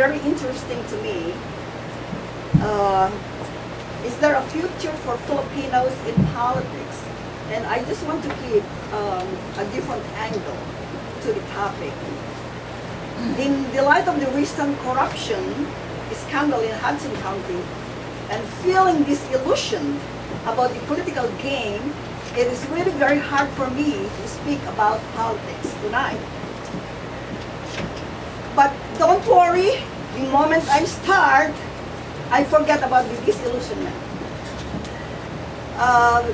very interesting to me. Is there a future for Filipinos in politics? And I just want to give a different angle to the topic. In the light of the recent corruption scandal in Hudson County, and feeling disillusioned about the political game, it is really very hard for me to speak about politics tonight. But don't worry, the moment I start, I forget about the disillusionment.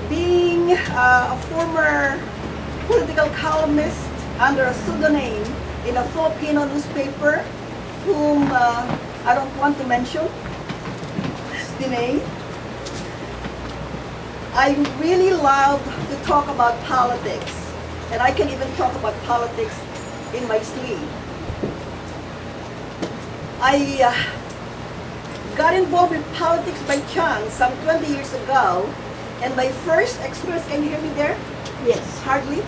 Being a former political columnist under a pseudonym in a Filipino newspaper, whom I don't want to mention the name, I really love to talk about politics, and I can even talk about politics in my sleep. I got involved with politics by chance some 20 years ago, and my first experience, can you hear me there? Yes. Hardly?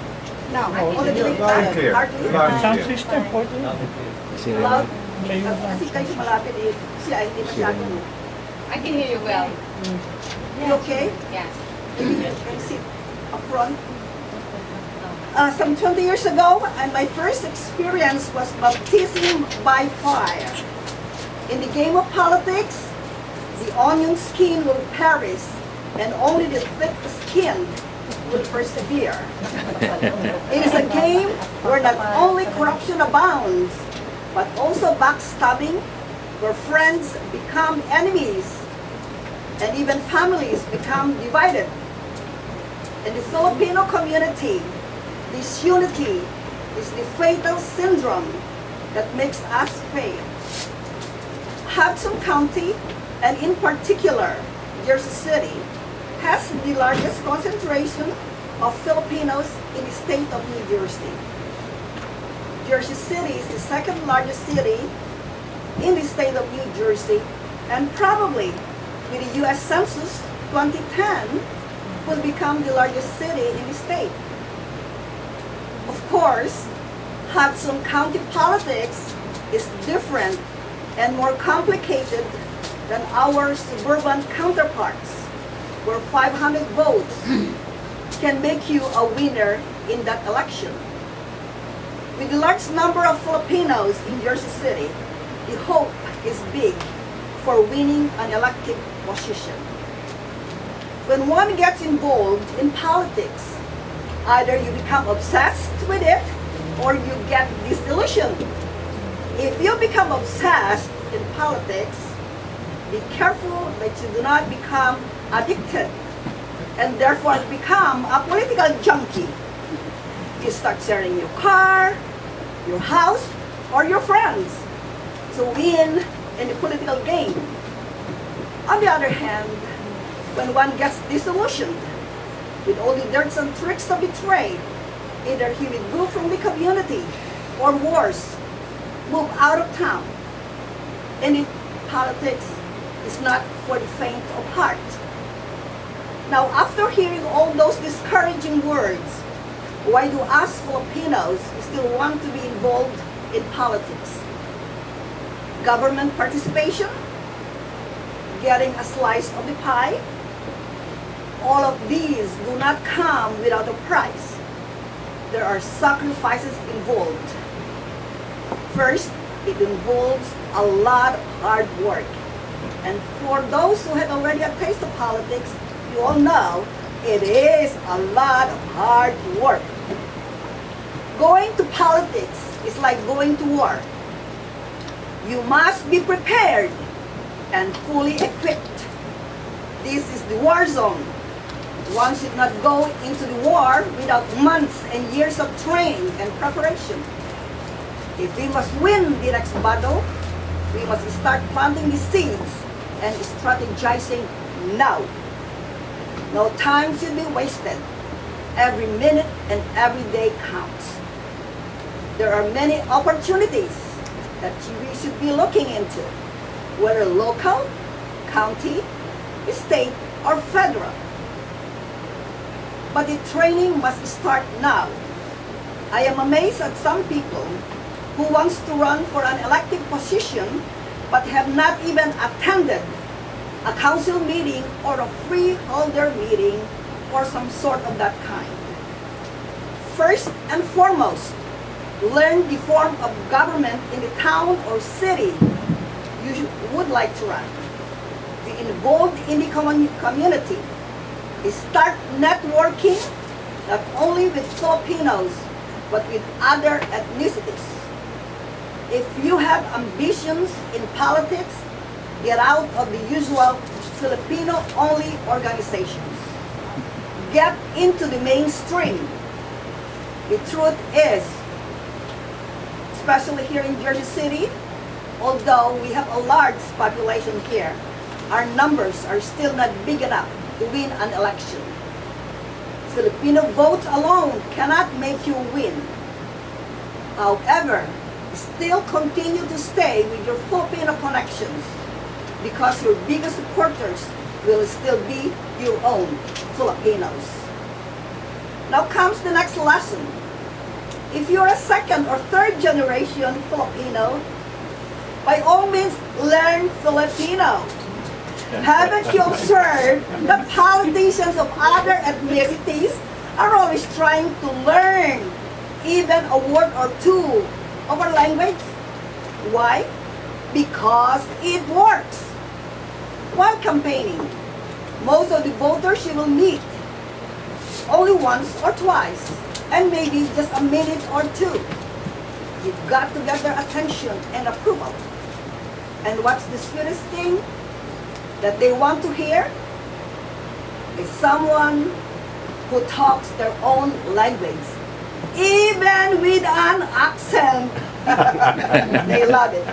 No. Loud and clear. Hardly? Loud and clear. System po. Loud? Kasi kayo malapit eh. Siya hindi masyadong. I can hear you well. You okay? Yes. Maybe you can sit up front. Some 20 years ago, and my first experience was baptism by fire. In the game of politics, the onion skin will perish, and only the thick-skinned will persevere. It is a game where not only corruption abounds, but also backstabbing, where friends become enemies, and even families become divided. In the Filipino community, disunity is the fatal syndrome that makes us fail. Hudson County, and in particular, Jersey City, has the largest concentration of Filipinos in the state of New Jersey. Jersey City is the second largest city in the state of New Jersey, and probably with the U.S. Census 2010 will become the largest city in the state. Of course, Hudson County politics is different and more complicated than our suburban counterparts, where 500 votes can make you a winner in that election. With the large number of Filipinos in Jersey City, the hope is big for winning an elective position. When one gets involved in politics, either you become obsessed with it or you get disillusioned. If you become obsessed in politics, be careful that you do not become addicted and therefore become a political junkie. You start sharing your car, your house, or your friends to win in the political game. On the other hand, when one gets disillusioned with all the dirts and tricks of the trade, either he withdrew from the community or worse, move out of town. And politics is not for the faint of heart. Now, after hearing all those discouraging words, why do us Filipinos still want to be involved in politics? Government participation? Getting a slice of the pie? All of these do not come without a price. There are sacrifices involved. First, it involves a lot of hard work. And for those who had already a taste of politics, you all know it is a lot of hard work. Going to politics is like going to war. You must be prepared and fully equipped. This is the war zone. One should not go into the war without months and years of training and preparation. If we must win the next battle, we must start planting the seeds and strategizing now. No time should be wasted. Every minute and every day counts. There are many opportunities that we should be looking into, whether local, county, state, or federal. But the training must start now. I am amazed at some people who wants to run for an elective position but have not even attended a council meeting or a freeholder meeting or some sort of that kind. First and foremost, learn the form of government in the town or city you would like to run. Be involved in the community. Start networking not only with Filipinos but with other ethnicities. If you have ambitions in politics, get out of the usual Filipino-only organizations. Get into the mainstream. The truth is, especially here in Jersey City, although we have a large population here, our numbers are still not big enough to win an election. Filipino votes alone cannot make you win. However, still continue to stay with your Filipino connections because your biggest supporters will still be your own Filipinos. Now comes the next lesson. If you're a second or third generation Filipino, by all means learn Filipino. Haven't you observed that politicians of other ethnicities are always trying to learn even a word or two of our language? Why? Because it works. While campaigning, most of the voters you will meet only once or twice, and maybe just a minute or two. You've got to get their attention and approval. And what's the sweetest thing that they want to hear? Is someone who talks their own language, even with an accent. They love it.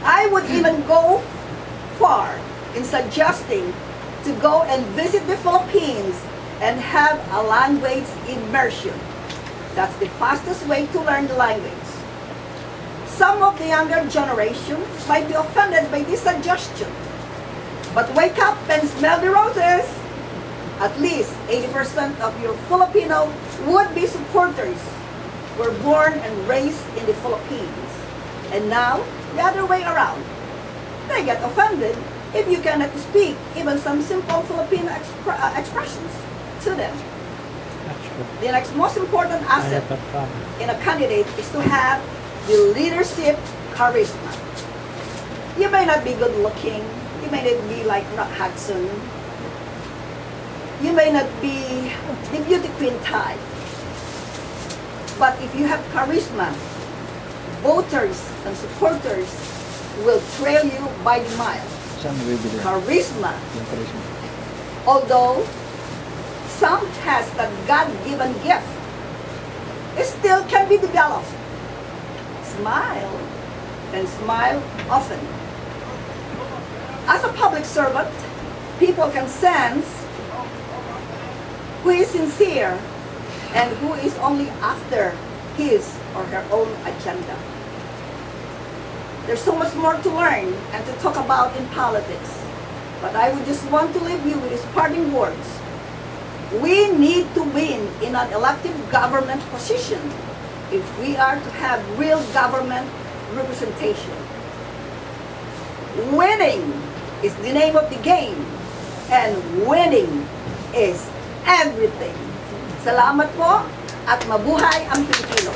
I would even go far in suggesting to go and visit the Philippines and have a language immersion. That's the fastest way to learn the language. Some of the younger generation might be offended by this suggestion. But wake up and smell the roses. At least 80% of your Filipino would-be supporters were born and raised in the Philippines. And now, the other way around. They get offended if you cannot speak even some simple Filipino expressions to them. The next most important asset in a candidate is to have the leadership charisma. You may not be good looking. You may not be like Rock Hudson. You may not be the beauty queen type. But if you have charisma, voters and supporters will trail you by the mile. Charisma. Although some has that God-given gift, it still can be developed. Smile, and smile often. As a public servant, people can sense who is sincere and who is only after his or her own agenda. There's so much more to learn and to talk about in politics, but I would just want to leave you with these parting words. We need to win in an elective government position if we are to have real government representation. Winning is the name of the game, and winning is everything. Salamat po at mabuhay ang Pilipino.